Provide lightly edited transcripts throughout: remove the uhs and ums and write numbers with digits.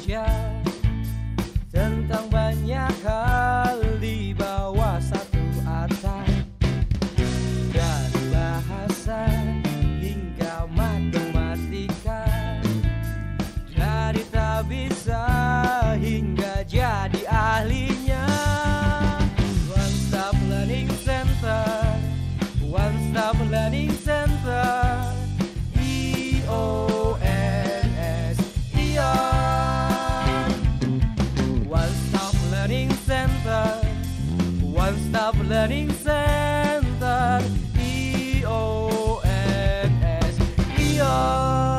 baca tentang banyak hal di bawah satu atap, dari bahasa hingga matematika, dari tak bisa hingga jadi ahlinya. One Stop Learning Center, One Stop Learning Center, EONS, Ion. One Stop Learning Center, One Stop Learning Center, EONS, Ion.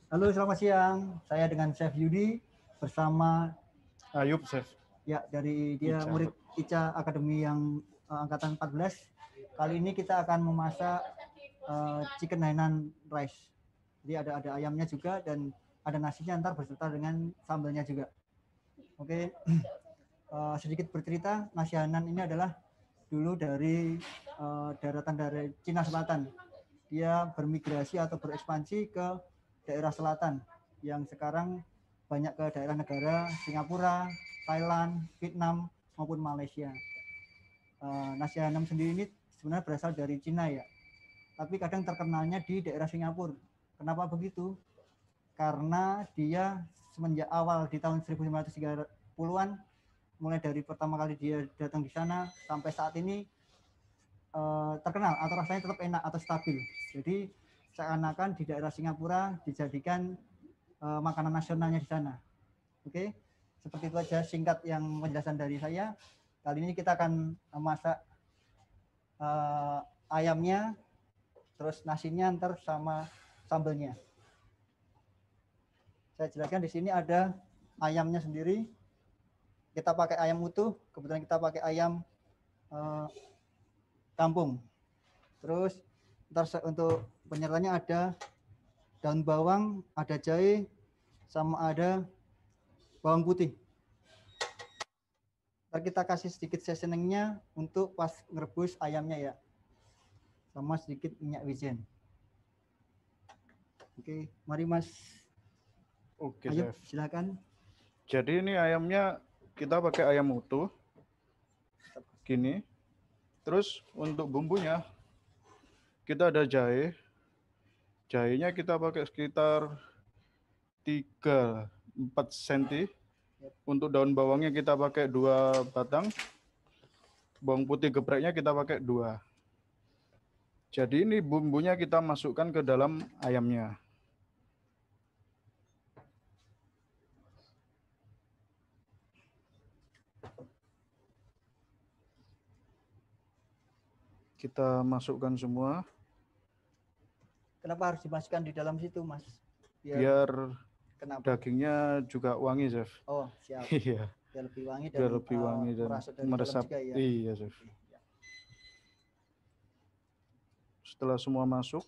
Halo, selamat siang. Saya dengan Chef Yudi bersama Ayub, Chef. Ya, dari dia Ica. murid Ica Akademi yang angkatan 14. Kali ini kita akan memasak chicken Hainan rice. Jadi ada ayamnya juga dan ada nasinya ntar beserta dengan sambalnya juga. Oke. Sedikit bercerita, nasi Hainan ini adalah dulu dari daratan dari Cina Selatan. Dia bermigrasi atau berekspansi ke daerah selatan yang sekarang banyak ke daerah negara Singapura, Thailand, Vietnam maupun Malaysia. Nasi Hainan sendiri ini sebenarnya berasal dari Cina ya, tapi kadang terkenalnya di daerah Singapura. Kenapa begitu? Karena dia semenjak awal di tahun 1930-an, mulai dari pertama kali dia datang di sana sampai saat ini terkenal atau rasanya tetap enak atau stabil. Jadi seakan-akan di daerah Singapura dijadikan makanan nasionalnya di sana. Oke, seperti itu aja singkat yang penjelasan dari saya. Kali ini kita akan masak ayamnya, terus nasinya ntar sama sambelnya. Saya jelaskan di sini ada ayamnya sendiri. Kita pakai ayam utuh, kebetulan kita pakai ayam kampung. Terus ntar untuk penyertanya ada daun bawang, ada jahe, sama ada bawang putih. Ntar kita kasih sedikit seasoningnya untuk pas ngerebus ayamnya ya, sama sedikit minyak wijen. Oke, mari Mas. Oke, Ayo, Chef. silakan. Jadi ini ayamnya kita pakai ayam utuh. Gini. Terus untuk bumbunya kita ada jahe. Jahenya kita pakai sekitar 3-4 cm. Untuk daun bawangnya kita pakai 2 batang. Bawang putih gepreknya kita pakai 2. Jadi ini bumbunya kita masukkan ke dalam ayamnya. Kita masukkan semua. Kenapa harus dimasukkan di dalam situ, Mas? Biar kenapa? Dagingnya juga wangi, Chef. Oh, siap. Iya. Biar lebih wangi dan, biar lebih wangi dan meresap. juga, ya? Iya, Chef. Ya. Setelah semua masuk,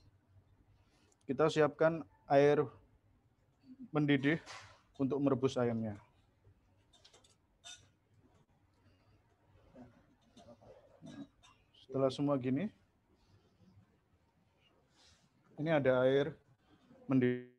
kita siapkan air mendidih untuk merebus ayamnya. Setelah semua gini, ini ada air mendidih.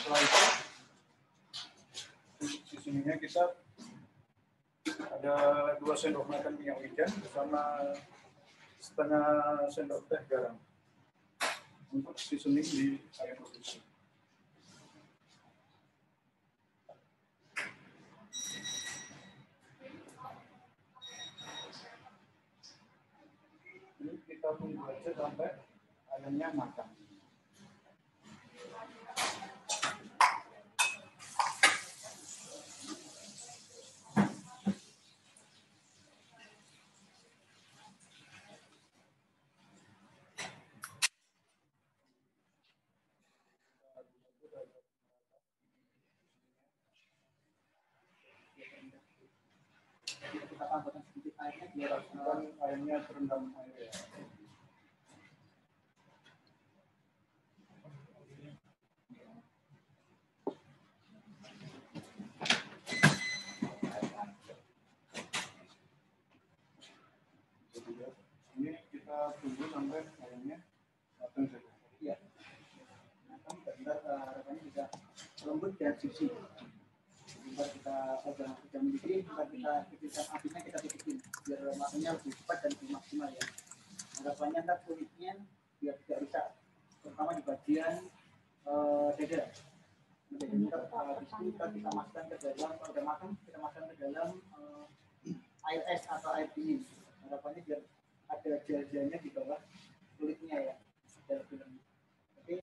Setelah itu, di sininya kita ada 2 sendok makan minyak wijen sama setengah sendok teh garam untuk seasoning di ayam rebus. Ini kita tunggu aja sampai ayamnya matang. airnya biar airnya terendam air ya. Ini kita tunggu sampai airnya matang saja. Iya. Matang dan harapannya bisa lembut dan juicy. Ntar kita sudah mendidih, ntar kita tipiskan apinya, kita tipikin biar matangnya lebih cepat dan lebih maksimal ya. Harapannya ntar kulitnya biar tidak rusak, terutama di bagian dada. Jadi ntar habis itu kita masukkan ke dalam, kalau udah matang kita masukkan ke dalam air es atau air dingin. Harapannya biar ada gel-gelnya di bawah kulitnya ya. Dan lebih lembut. Oke.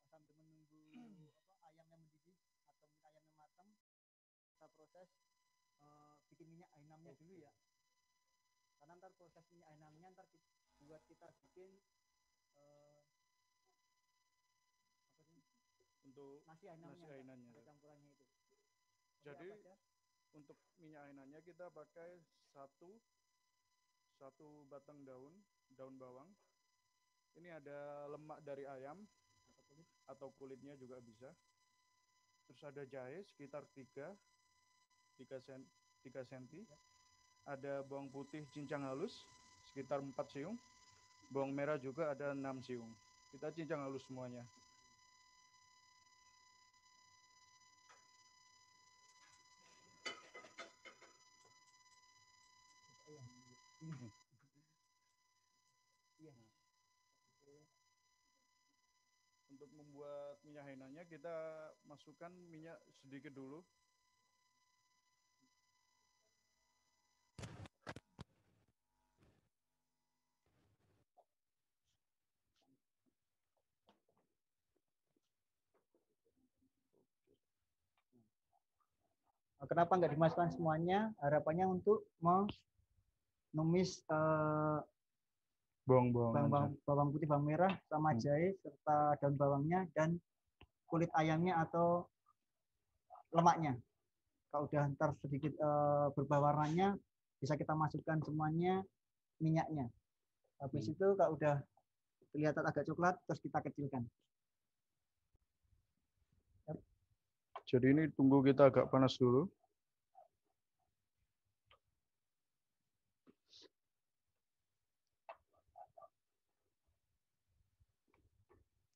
Sambil menunggu ayamnya mendidih atau ayamnya matang, kita proses bikin minyak ainamnya dulu ya. Karena ntar proses minyak ainamnya ntar buat kita bikin Untuk nasi ainamnya, campurannya itu. Jadi untuk minyak ainamnya kita pakai satu batang daun bawang. Ini ada lemak dari ayam atau kulitnya juga bisa. Terus ada jahe sekitar 3 cm. Ada bawang putih cincang halus sekitar 4 siung. Bawang merah juga ada 6 siung. Kita cincang halus semuanya. Untuk membuat minyak henanya kita masukkan minyak sedikit dulu. Kenapa nggak dimasukkan semuanya? Harapannya untuk menumis bawang putih, bawang merah, sama jahe, serta daun bawangnya dan kulit ayamnya atau lemaknya. Kalau udah ntar sedikit berubah warnanya, bisa kita masukkan semuanya minyaknya. Habis itu kalau udah kelihatan agak coklat, terus kita kecilkan. Jadi ini tunggu kita agak panas dulu.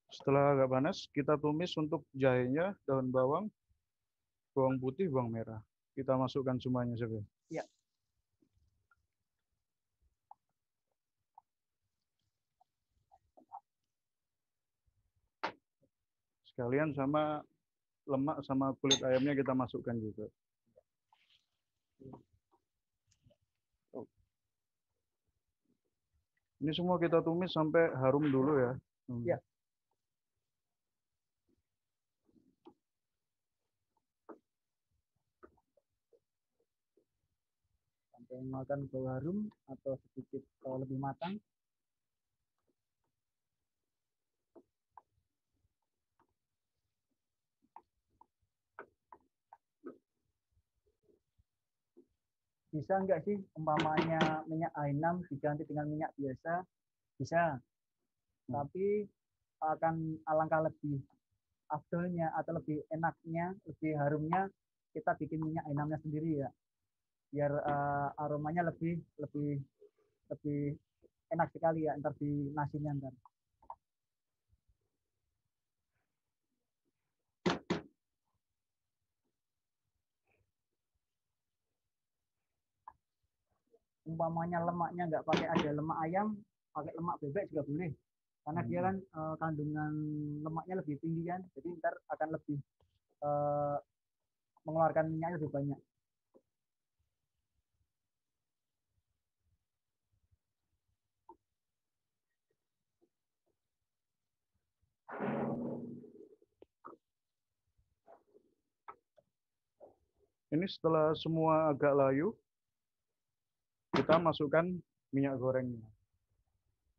Setelah agak panas, kita tumis untuk jahenya, daun bawang, bawang putih, bawang merah. Kita masukkan semuanya saja. Ya. Sekalian sama lemak sama kulit ayamnya kita masukkan juga. Ini semua kita tumis sampai harum dulu ya. Ya. Sampai makan bau harum atau sedikit lebih matang. Bisa nggak sih umpamanya minyak ainam diganti dengan minyak biasa? Bisa. Tapi akan alangkah lebih afdolnya atau lebih enaknya, lebih harumnya kita bikin minyak ainamnya sendiri ya. Biar aromanya lebih enak sekali ya ntar di nasinya ntar. Umpamanya lemaknya nggak pakai ada lemak ayam, pakai lemak bebek juga boleh. Karena dia kan kandungan lemaknya lebih tinggi kan, jadi ntar akan lebih mengeluarkan minyaknya lebih banyak. Ini setelah semua agak layu, kita masukkan minyak gorengnya.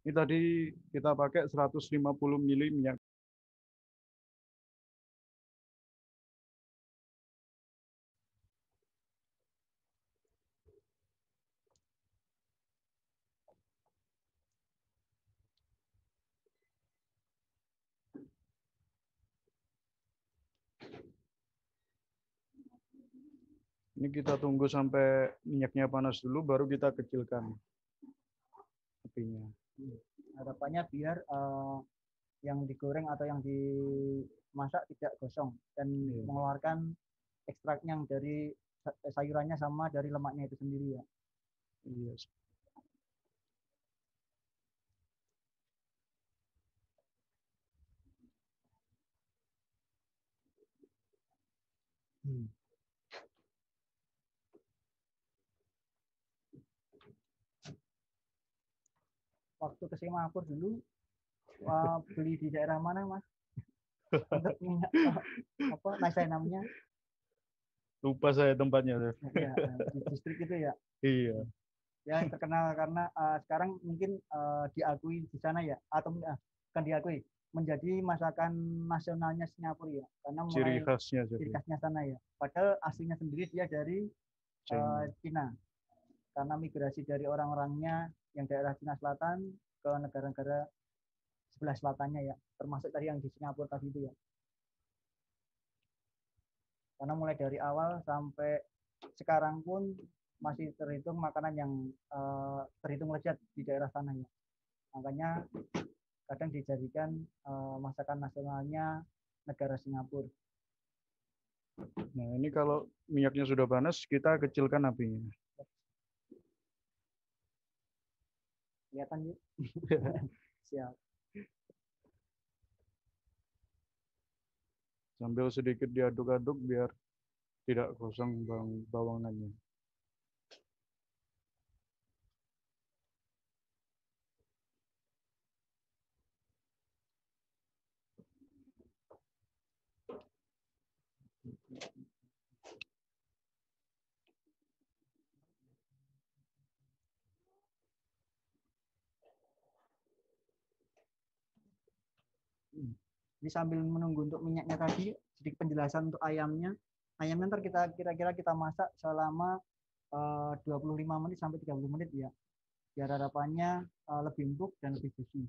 Ini tadi kita pakai 150 ml minyak. Ini kita tunggu sampai minyaknya panas dulu, baru kita kecilkan apinya. Harapannya biar yang digoreng atau yang dimasak tidak gosong dan Iya. mengeluarkan ekstraknya yang dari sayurannya sama dari lemaknya itu sendiri ya. Iya. Waktu ke Singapura dulu beli di daerah mana Mas? Untuk minyak apa nasi namanya? Lupa saya tempatnya. Chef. Ya, di distrik itu ya. Iya. Ya terkenal karena sekarang mungkin diakui di sana ya atau bukan diakui menjadi masakan nasionalnya Singapura ya karena mulai Ciri khasnya. Chef. ciri khasnya sana ya. Padahal aslinya sendiri dia dari China. Cina karena migrasi dari orang-orangnya yang daerah Cina Selatan ke negara-negara sebelah selatannya ya termasuk tadi yang di Singapura tadi itu ya. Karena mulai dari awal sampai sekarang pun masih terhitung makanan yang terhitung lezat di daerah sana ya. Makanya kadang dijadikan masakan nasionalnya negara Singapura. Nah, ini kalau minyaknya sudah panas, kita kecilkan apinya. Kelihatan yuk. Siap. Sambil sedikit diaduk-aduk biar tidak gosong bawangannya. Ini sambil menunggu untuk minyaknya tadi, sedikit penjelasan untuk ayamnya. Ayamnya ntar kita kira-kira kita masak selama 25 menit sampai 30 menit ya. Biar harapannya lebih empuk dan lebih juicy.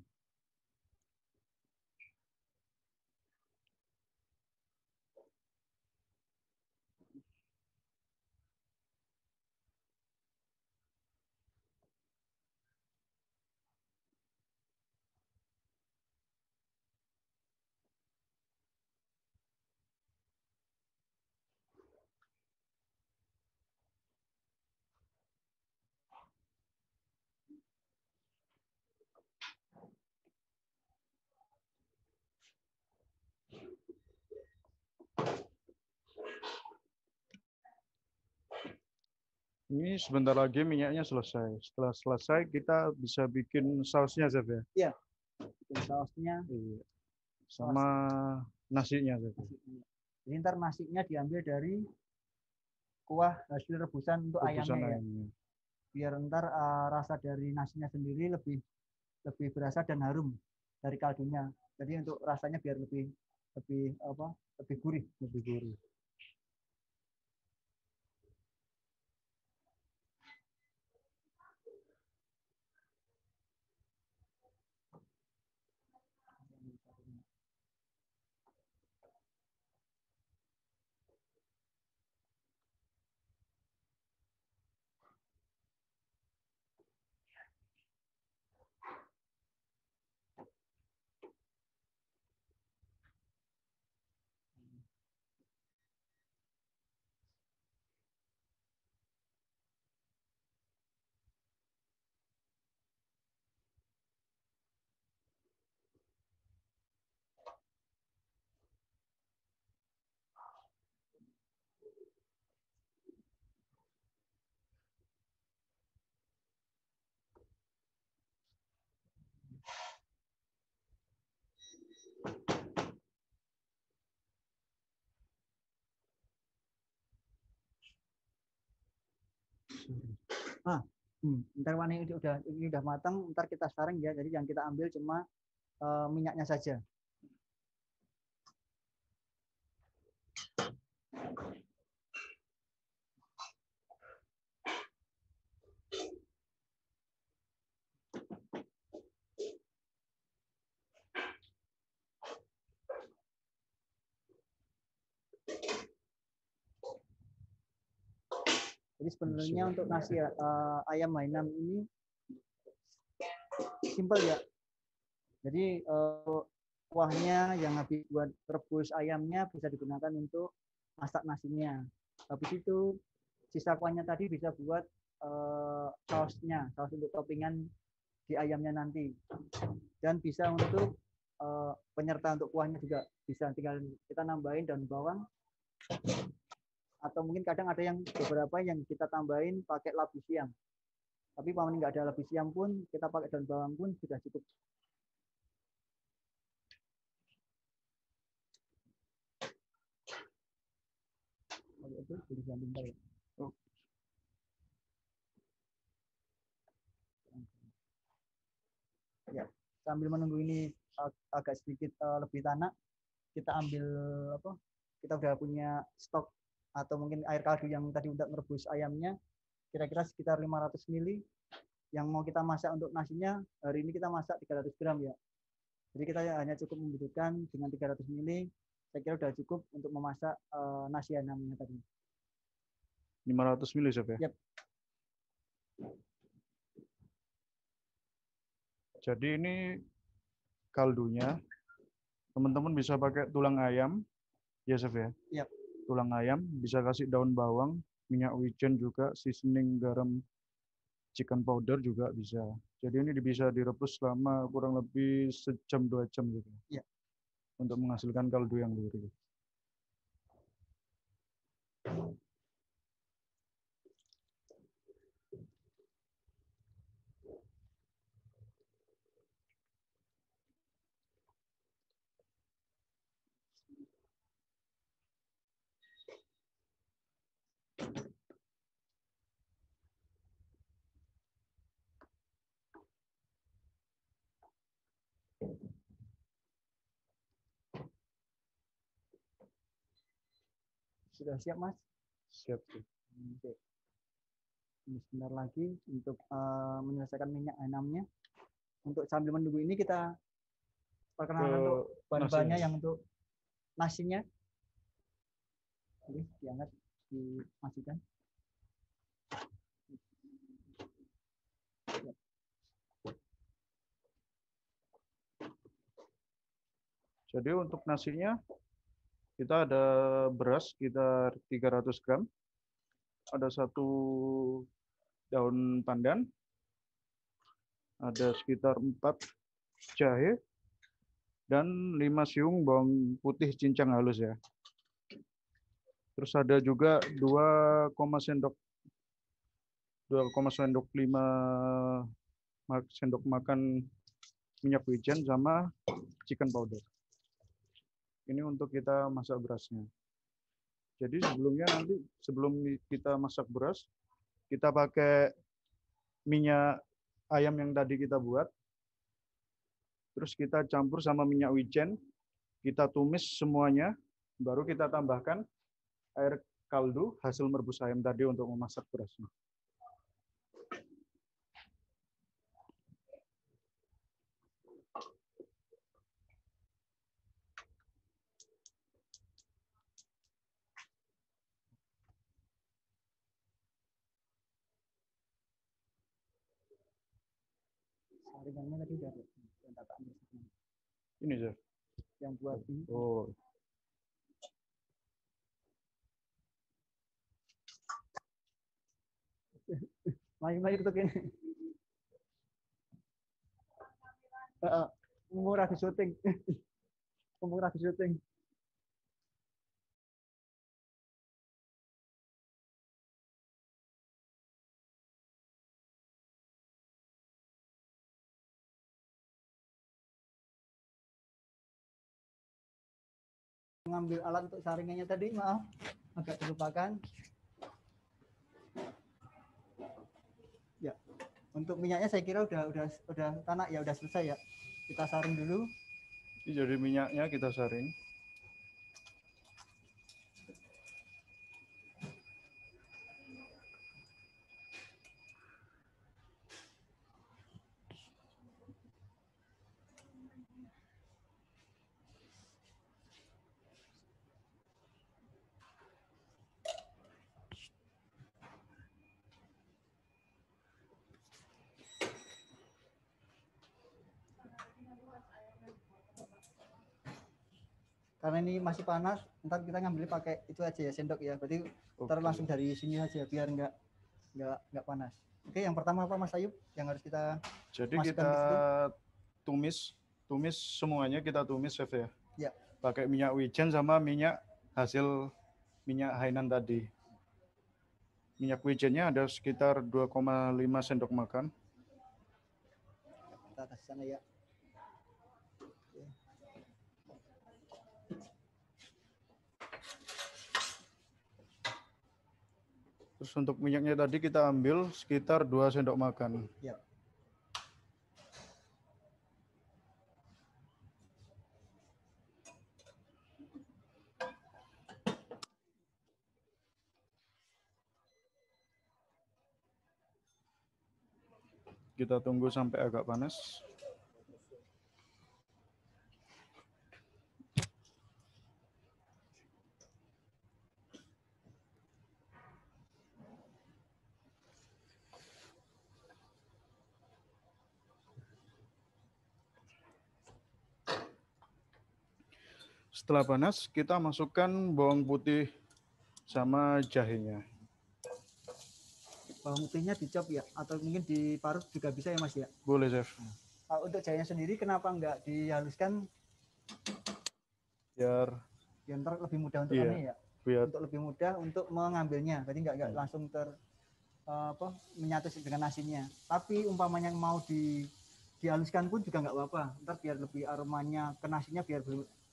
Ini sebentar lagi minyaknya selesai. Setelah selesai, kita bisa bikin sausnya, Chef ya? Iya. Bikin sausnya. Iya. Sama nasinya, Chef. Jadi ntar nasinya diambil dari kuah hasil rebusan untuk Rebusan ayamnya ya. ayamnya. Biar ntar rasa dari nasinya sendiri lebih berasa dan harum dari kaldunya. Jadi untuk rasanya biar lebih gurih. Lebih gurih. Ntar ini udah matang, ntar kita saring ya. Jadi yang kita ambil cuma minyaknya saja. Jadi sebenarnya untuk nasi ayam Hainam ini simple ya. Jadi kuahnya yang habis buat rebus ayamnya bisa digunakan untuk masak nasinya. Habis itu sisa kuahnya tadi bisa buat sausnya, saus untuk toppingan di ayamnya nanti. Dan bisa untuk penyerta untuk kuahnya juga bisa, tinggal kita nambahin daun bawang, atau mungkin kadang ada yang beberapa yang kita tambahin pakai labu siam. Tapi kalau nggak ada labu siam pun kita pakai daun bawang pun sudah cukup. Itu boleh sebentar ya. Ya, sambil menunggu ini agak sedikit lebih tanak, kita ambil apa? Kita udah punya stok atau mungkin air kaldu yang tadi untuk merebus ayamnya, kira-kira sekitar 500 ml. Yang mau kita masak untuk nasinya, hari ini kita masak 300 gram ya. Jadi kita hanya cukup membutuhkan dengan 300 ml, saya kira udah cukup untuk memasak nasi ayamnya tadi. 500 ml, Chef ya? Yep. Jadi ini kaldunya, teman-teman bisa pakai tulang ayam, ya Chef ya? Yep. Tulang ayam, bisa kasih daun bawang, minyak wijen juga, seasoning, garam, chicken powder juga bisa. Jadi ini bisa direbus selama kurang lebih sejam 2 jam gitu. Yep. Untuk menghasilkan kaldu yang gurih. Sudah siap, Mas? Siap. Oke. Ini sebentar lagi untuk menyelesaikan minyak enamnya. Untuk sambil menunggu ini kita perkenalkan untuk bahan-bahannya yang untuk nasinya. Jadi diangkat, dimasukkan. Jadi untuk nasinya kita ada beras sekitar 300 gram, ada 1 daun pandan, ada sekitar 4 jahe, dan 5 siung bawang putih cincang halus ya. Terus ada juga 2,5 sendok makan minyak wijen sama chicken powder. Ini untuk kita masak berasnya. Jadi sebelum kita masak beras, kita pakai minyak ayam yang tadi kita buat. Terus kita campur sama minyak wijen, kita tumis semuanya, baru kita tambahkan air kaldu hasil merebus ayam tadi untuk memasak berasnya. Saringannya tadi udah ini Chef. Yang buat ini. Oh. Mari kita ini. Murah di syuting. Murah di syuting. Mengambil alat untuk saringannya tadi, maaf agak terlupakan. Ya, untuk minyaknya saya kira udah tanak ya, udah selesai ya. Kita saring dulu. Jadi minyaknya kita saring. Karena ini masih panas, ntar kita ngambil pakai itu aja ya, sendok ya. Berarti ntar Oke. langsung dari sini aja biar nggak panas. Oke, yang pertama apa Mas Ayub yang harus kita Jadi masukkan kita ke situ? tumis semuanya, kita tumis chef ya. Ya, Pakai minyak wijen sama minyak hasil minyak Hainan tadi. Minyak wijennya ada sekitar 2,5 sendok makan. kita atas sana ya. Terus untuk minyaknya tadi kita ambil sekitar 2 sendok makan. Ya. Kita tunggu sampai agak panas. Setelah panas, kita masukkan bawang putih sama jahenya. Bawang putihnya dicop ya, atau mungkin diparut juga bisa ya Mas ya. Boleh, chef. Untuk jahenya sendiri kenapa nggak dihaluskan? Biar Ntar lebih mudah untuk Iya. kami ya. biar Untuk lebih mudah untuk mengambilnya. Berarti nggak langsung menyatu dengan nasinya. Tapi umpamanya mau dihaluskan pun juga nggak apa-apa. Ntar biar lebih aromanya ke nasinya biar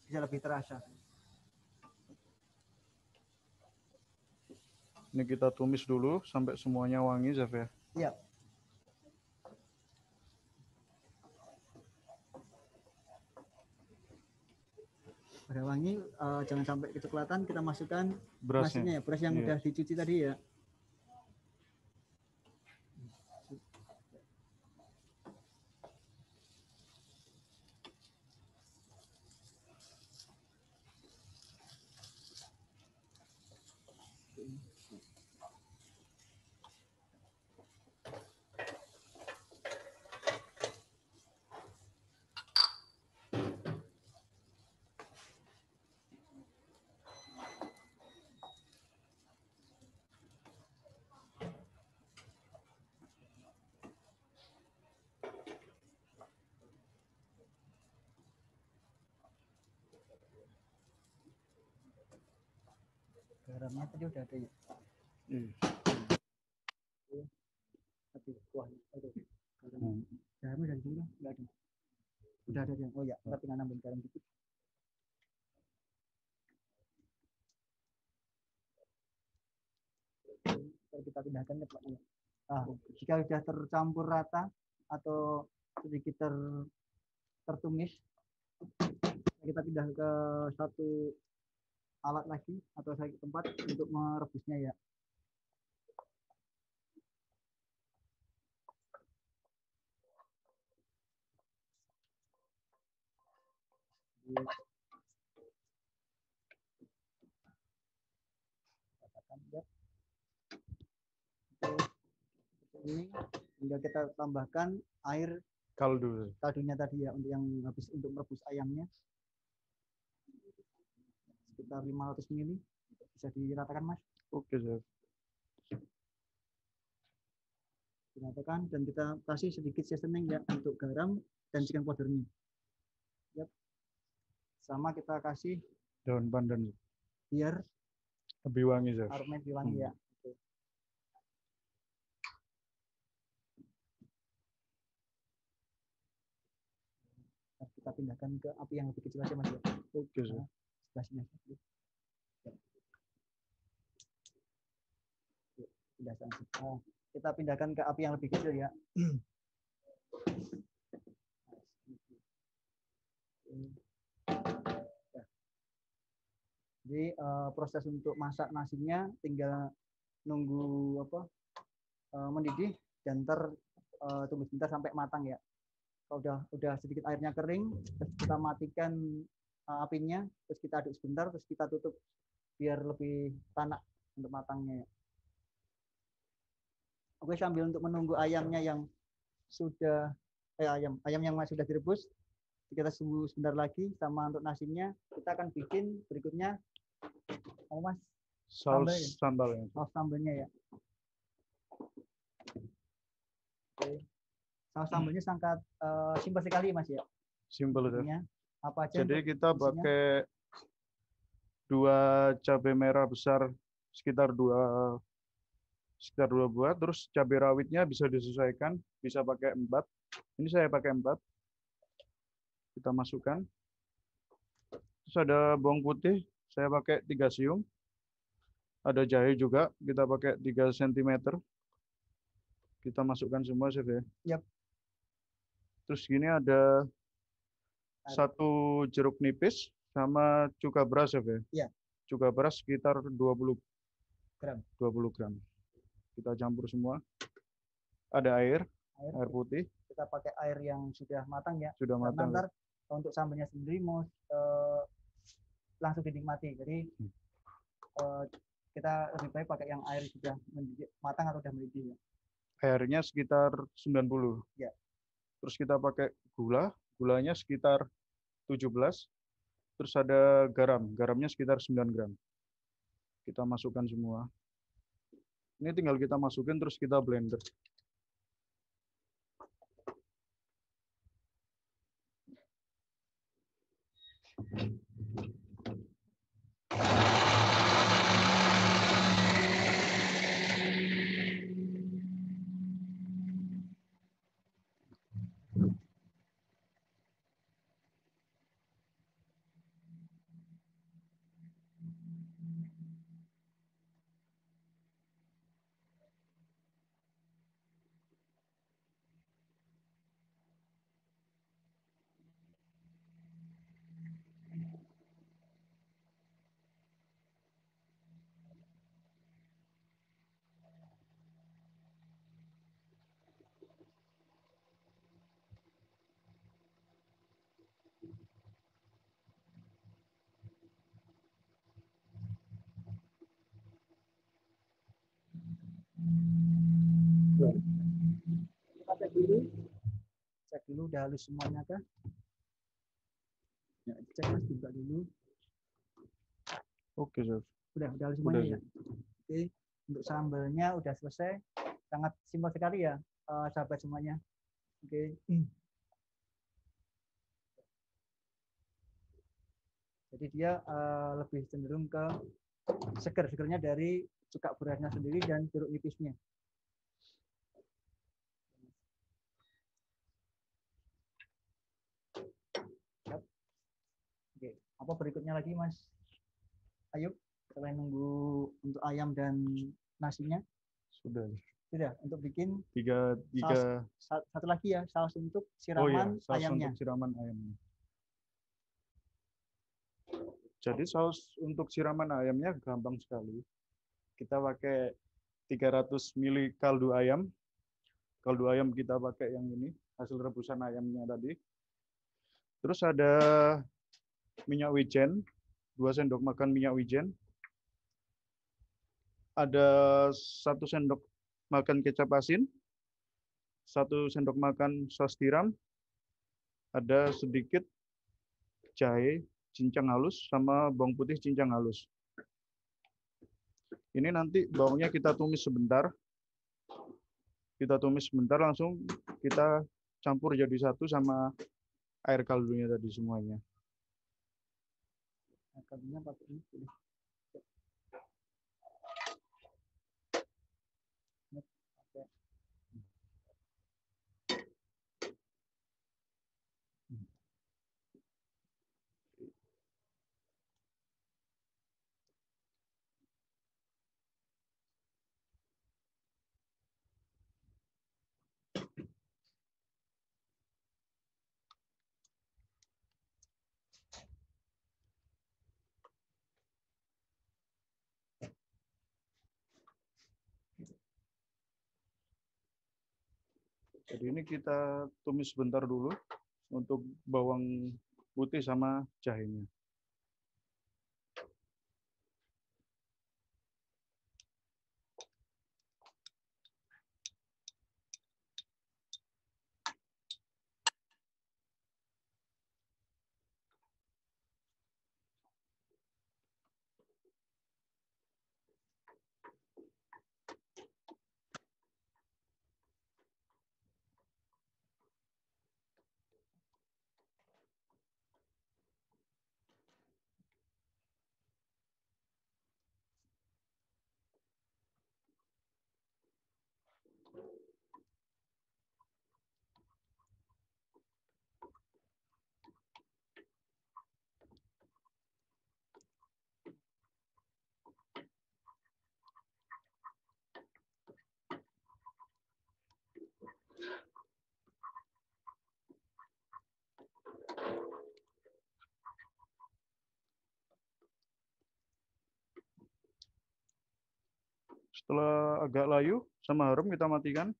bisa lebih terasa. ini kita tumis dulu sampai semuanya wangi, chef ya. Iya. Udah wangi, jangan sampai kecoklatan, kita masukkan Berasnya. nasinya ya, beras yang Iya. udah dicuci tadi ya. Garamnya tadi udah ada ya. Iya. Tapi kuah itu garam. Garamnya dari dulu nggak ada. Udah ada yang. Oh ya, kita tinggal nambahin garam dikit. Kita pindahkan ke tempatnya. Jika sudah tercampur rata atau sedikit tertumis, kita pindah ke satu alat lagi atau satu tempat untuk merebusnya ya. Ini hingga kita tambahkan air kaldunya tadi ya, untuk yang habis untuk merebus ayamnya sekitar 500 ml. Bisa diratakan Mas. Oke, chef. Diratakan dan kita kasih sedikit seasoning ya untuk garam dan chicken powdernya. Yap. Sama kita kasih Daun pandan biar lebih wangi, chef. aromanya lebih wangi ya. Kita pindahkan ke api yang lebih kecil aja Mas ya. Oke, chef. Sebelah sini aja. Kita pindahkan ke api yang lebih kecil ya. Jadi proses untuk masak nasinya tinggal nunggu mendidih dan tunggu sebentar sampai matang ya. Kalau udah sedikit airnya kering, terus kita matikan apinya, terus kita aduk sebentar, terus kita tutup biar lebih tanak untuk matangnya ya. Oke, sambil untuk menunggu ayamnya yang sudah ayam yang sudah direbus, kita tunggu sebentar lagi. Sama untuk nasinya kita akan bikin berikutnya apa Mas? Sambal ya? Saus sambalnya. Saus sambalnya ya. Oke. Saus sambalnya sangat simpel sekali Mas ya. Simpel itu. Bikinnya. Apa aja Jadi untuk kita isinya? pakai 2 cabai merah besar sekitar 2 buah, terus cabai rawitnya bisa disesuaikan, bisa pakai 4. Ini saya pakai 4. Kita masukkan. Terus ada bawang putih, saya pakai 3 siung. Ada jahe juga, kita pakai 3 cm. Kita masukkan semua, Chef ya. Yap. Terus gini ada 1 jeruk nipis sama cuka beras, Chef ya. Iya. Cuka beras sekitar 20 Gram. 20 gram. Kita campur semua. Ada air putih, Kita pakai air yang sudah matang ya. sudah Karena matang. ntar untuk sambalnya sendiri mau langsung dinikmati. Jadi kita lebih baik pakai yang air sudah matang atau sudah mendidih ya. Airnya sekitar 90. Ya. Terus kita pakai gulanya sekitar 17. Terus ada garamnya sekitar 9 gram. Kita masukkan semua. Ini tinggal kita masukin terus kita blender. Kita cek dulu udah halus semuanya kah? Ya, cek Mas juga dulu. Oke, Chef. Udah halus semuanya Udah, ya. Oke, untuk sambalnya udah selesai. Sangat simpel sekali ya, sahabat semuanya. Oke. Jadi dia lebih cenderung ke segernya dari cuka berasnya sendiri dan jeruk nipisnya. Oke, apa berikutnya lagi Mas Ayub? Selain nunggu untuk ayam dan nasinya, Sudah. untuk bikin Tiga. satu lagi ya, saus untuk Oh iya, siraman saus ayamnya. untuk siraman ayamnya. Jadi saus untuk siraman ayamnya gampang sekali. Kita pakai 300 ml kaldu ayam. Kaldu ayam kita pakai yang ini, hasil rebusan ayamnya tadi. Terus ada minyak wijen, 2 sendok makan minyak wijen. Ada 1 sendok makan kecap asin, 1 sendok makan saus tiram, ada sedikit jahe cincang halus sama bawang putih cincang halus. Ini nanti bawangnya kita tumis sebentar. Kita tumis sebentar langsung kita campur jadi satu sama air kaldunya tadi semuanya. Kaldunya pakai ini. Jadi ini kita tumis sebentar dulu untuk bawang putih sama jahenya. Setelah agak layu sama harum kita matikan.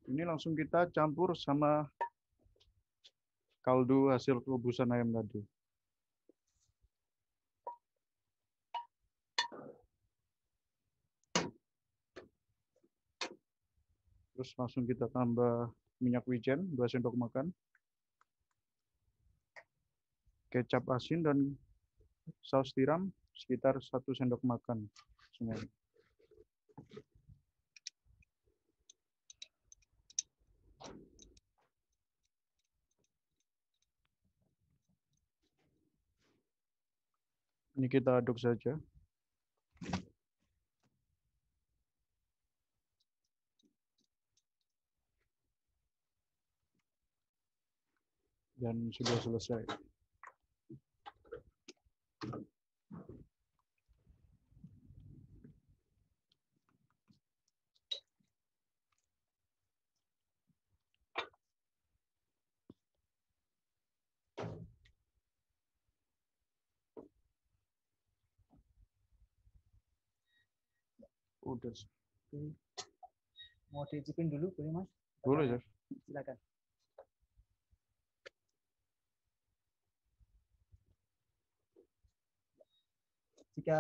Ini langsung kita campur sama kaldu hasil rebusan ayam tadi. Terus langsung kita tambah minyak wijen 2 sendok makan. Kecap asin dan saus tiram sekitar 1 sendok makan semuanya. Ini kita aduk saja. Dan sudah selesai. Udah. Oke. Mau dicicipin dulu boleh Mas? Boleh, Chef. Silakan. Jika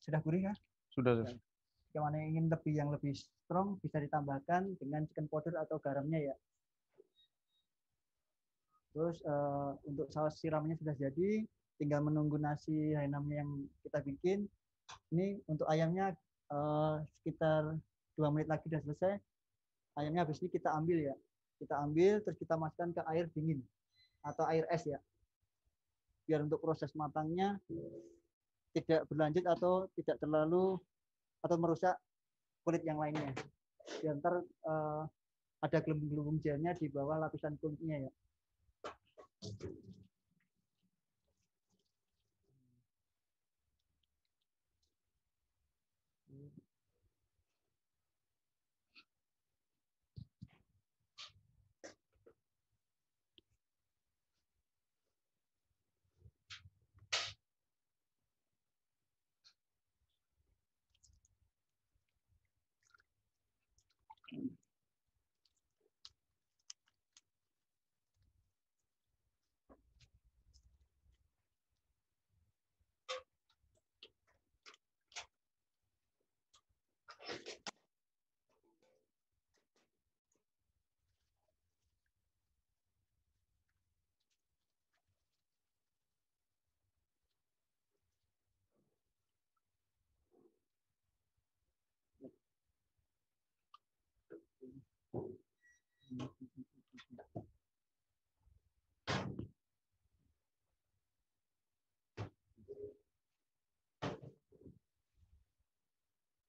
sudah gurih ya, Sudah, Chef. jika mana ingin yang lebih strong bisa ditambahkan dengan chicken powder atau garamnya ya. Terus untuk saus siramnya sudah jadi, tinggal menunggu nasi hainamnya yang kita bikin. Ini untuk ayamnya sekitar 2 menit lagi sudah selesai. Ayamnya habis ini kita ambil ya. Kita ambil terus kita masukkan ke air dingin atau air es ya. Biar untuk proses matangnya tidak berlanjut atau tidak terlalu atau merusak kulit yang lainnya. Biar ntar ada gelembung-gelembung gelnya di bawah lapisan kulitnya ya.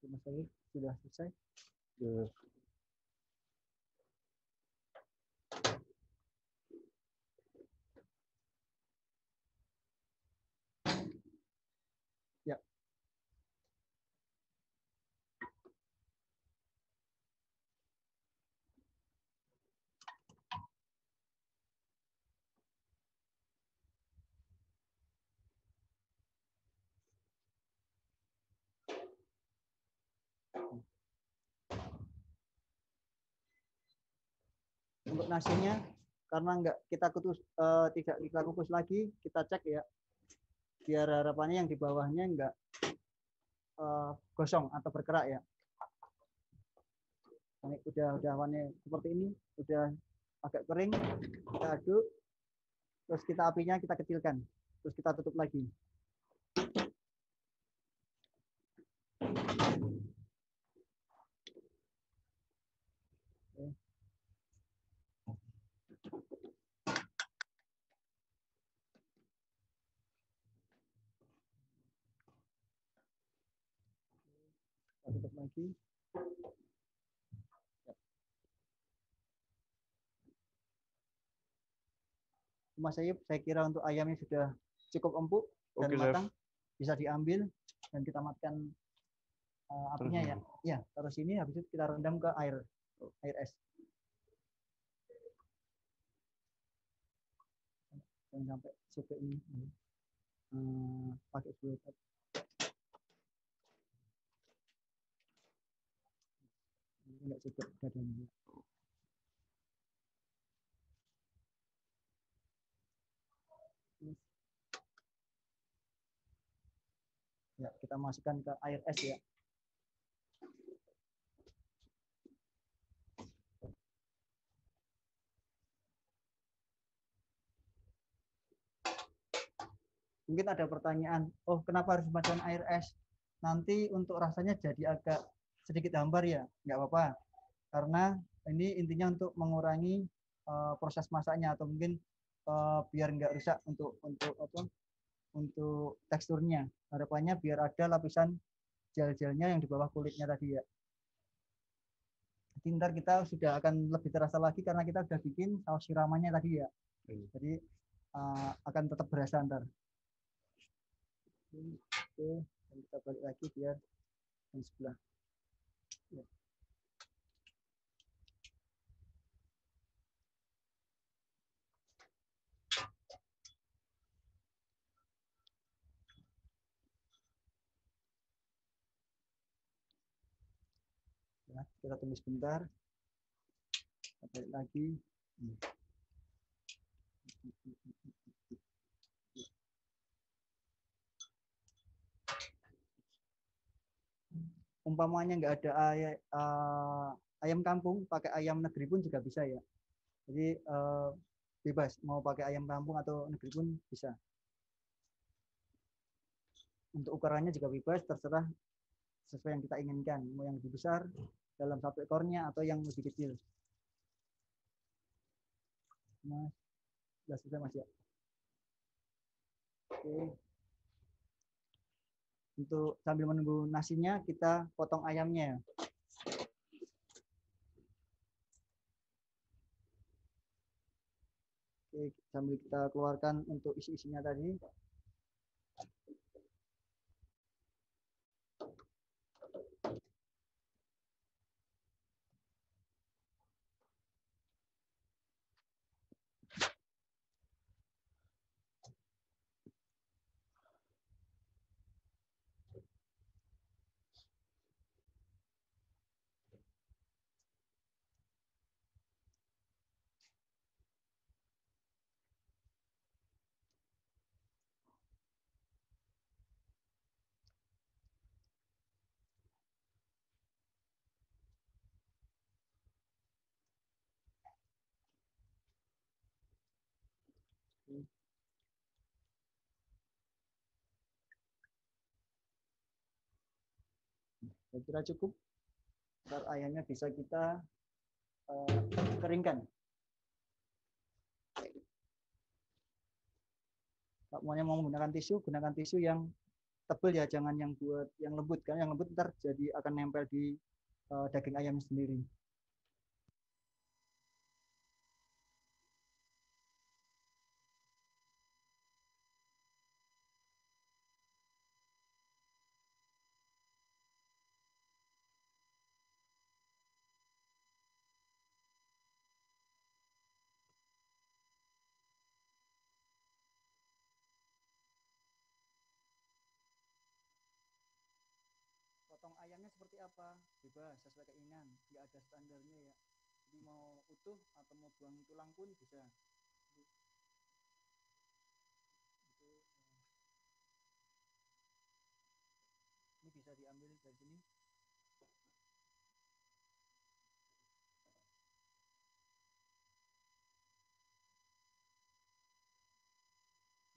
Mas Ayub sudah selesai. Ya. Ya. Untuk nasinya karena enggak kita kukus tidak kita kukus lagi, kita cek ya. Biar harapannya yang di bawahnya enggak gosong atau berkerak ya. Ini udah warnanya seperti ini, udah agak kering, kita aduk, terus kita apinya kita kecilkan, terus kita tutup lagi. Oke. Kita tutup lagi. Mas Ayub, saya kira untuk ayamnya sudah cukup empuk dan Oke, matang, bisa diambil dan kita matikan apinya ya. Ya, terus ini habis itu kita rendam ke air es. Dan sampai sup ini pakai sebelum Enggak cukup dadanya. Ya, kita masukkan ke air es ya. Mungkin ada pertanyaan, oh kenapa harus dimasukkan air es? Nanti untuk rasanya jadi agak sedikit hambar ya, nggak apa-apa. Karena ini intinya untuk mengurangi proses masaknya atau mungkin biar nggak rusak untuk teksturnya. Harapannya biar ada lapisan gel-gelnya yang di bawah kulitnya tadi ya. Jadi ntar kita sudah akan lebih terasa lagi karena kita sudah bikin saus siramannya tadi ya. Jadi akan tetap berasa ntar. Oke, dan kita balik lagi biar yang sebelah. Ya. Ya, kita tunggu sebentar. Kita balik lagi. Umpamanya nggak ada ayam kampung, pakai ayam negeri pun juga bisa ya. Jadi bebas mau pakai ayam kampung atau negeri pun bisa. Untuk ukurannya juga bebas, terserah sesuai yang kita inginkan. Mau yang lebih besar dalam satu ekornya atau yang lebih kecil. Mas, sudah Mas ya. Oke. Untuk sambil menunggu nasinya, kita potong ayamnya. Oke, sambil kita keluarkan untuk isi-isinya tadi. Saya kira cukup. Ntar ayamnya bisa kita keringkan. Kalau mau menggunakan tisu, gunakan tisu yang tebal ya, jangan yang buat yang lembut, kan yang lembut ntar jadi akan nempel di daging ayam sendiri. Potong ayamnya seperti apa? Bebas, sesuai keinginan, nggak ada standarnya ya. Jadi mau utuh atau mau buang tulang pun bisa. Ini bisa diambil dari sini.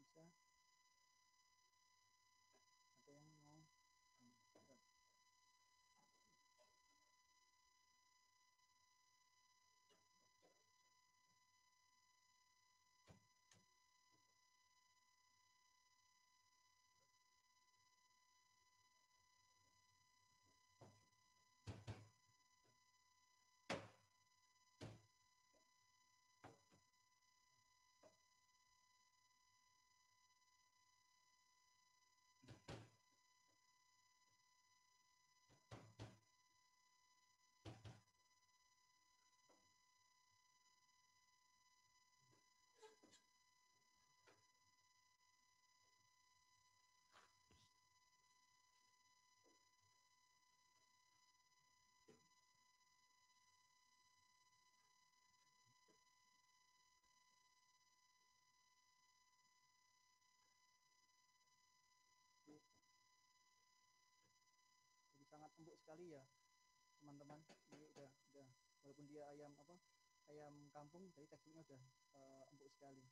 Bisa. Ada yang mau. sekali ya teman-teman. Ini udah walaupun dia ayam kampung, jadi teksturnya udah empuk sekali.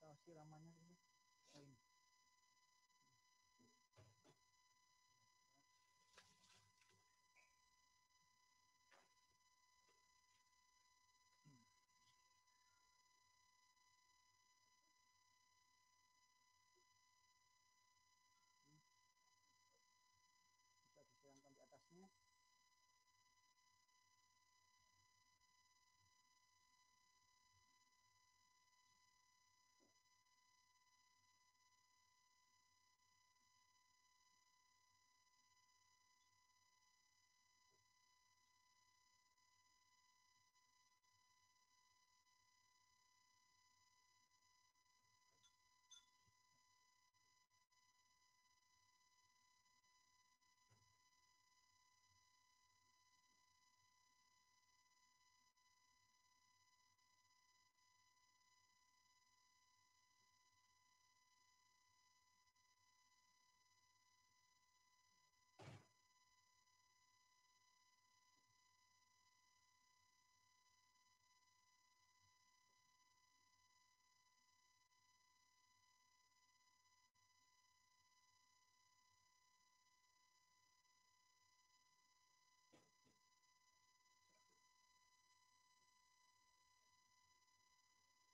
Tahu siramannya ini. Oh, ini. Bisa disiramkan di atasnya.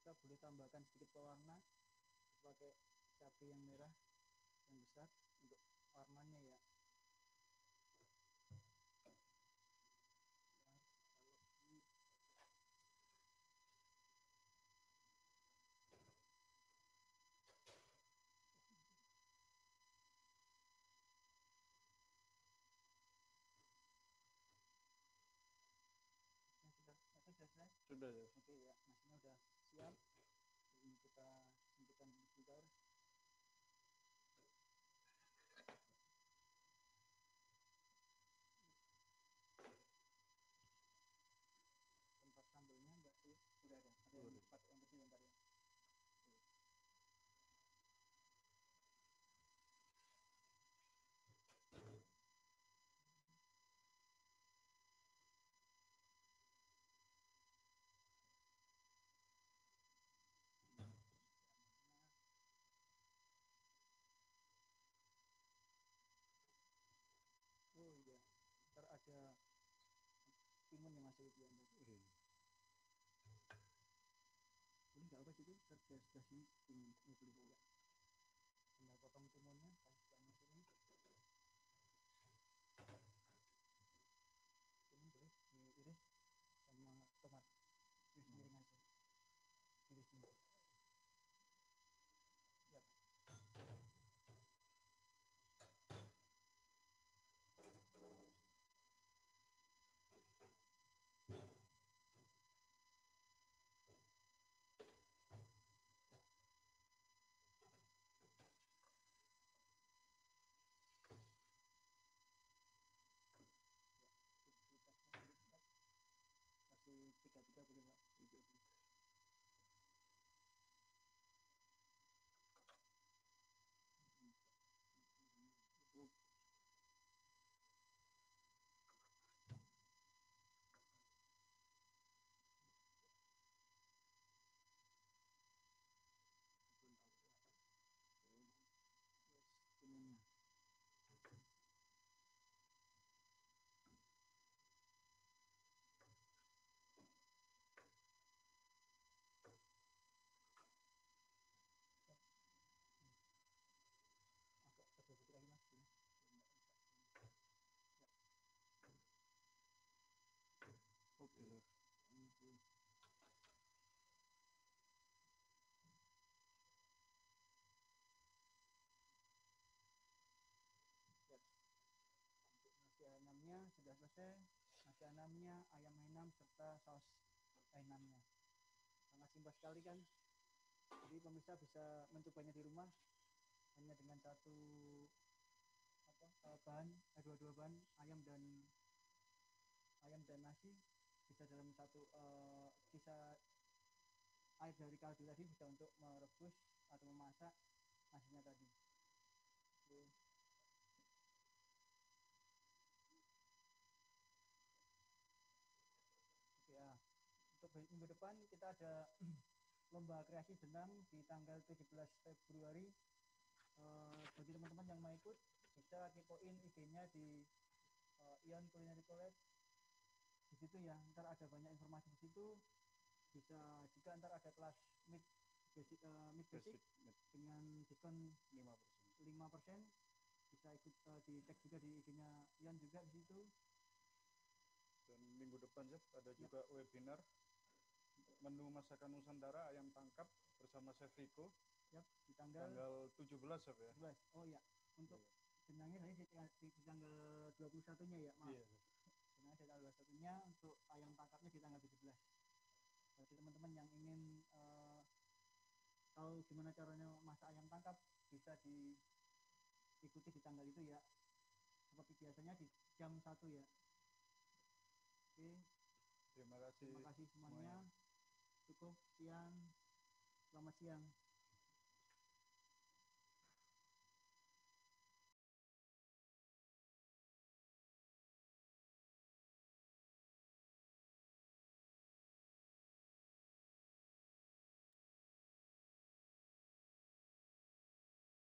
Kita boleh tambahkan sedikit pewarna pakai cabai yang merah yang besar untuk warnanya ya. Kalau ini sudah selesai. Sudah ya. Oke ya, nasinya udah siap. Ini kita simpan sebentar. ada timun yang masuk itu ya. Ini nggak apa itu sudah sini timun beli juga. Tinggal potong timunnya, kasih ke sini. Timun boleh diiris sama tomat. Iris miring aja. Iris miring. Ya. Kasih tiga boleh Pak. Timunnya. Agak sedikit lagi Mas. Ya. Oke. Ya. Untuk nasi ayamnya sudah selesai. Nasi ayamnya, ayam Hainam serta saus Hainamnya. Sangat simpel sekali kan. Jadi pemirsa bisa mencobanya di rumah hanya dengan satu dua bahan ayam dan nasi bisa dalam satu sisa air dari kaldu tadi bisa untuk merebus atau memasak nasinya tadi. Oke. Oke ya. Untuk minggu depan kita ada lomba kreasi jenang di tanggal 17 Februari. Bagi teman-teman yang mau ikut bisa kepoin IG-nya di Ion Culinary College. Di situ ya, ntar ada banyak informasi di situ. Bisa juga ntar ada kelas mid basic dengan diskon 5%. Bisa ikut dicek juga di IG-nya Ion juga di situ. Dan minggu depan ya ada juga webinar menu masakan Nusantara ayam tangkap bersama Chef Rico. Yap, di tanggal 17 ya. 17. Oh ya, untuk jenangnya tadi di tanggal 21-nya ya, Mas. Iya. Jenangnya di tanggal 21-nya, untuk ayam tangkapnya di tanggal 17. Bagi teman-teman yang ingin tahu gimana caranya masak ayam tangkap bisa diikuti di tanggal itu ya. Seperti biasanya di jam 1 ya. Oke. Terima kasih Semuanya. Cukup sekian. Selamat siang.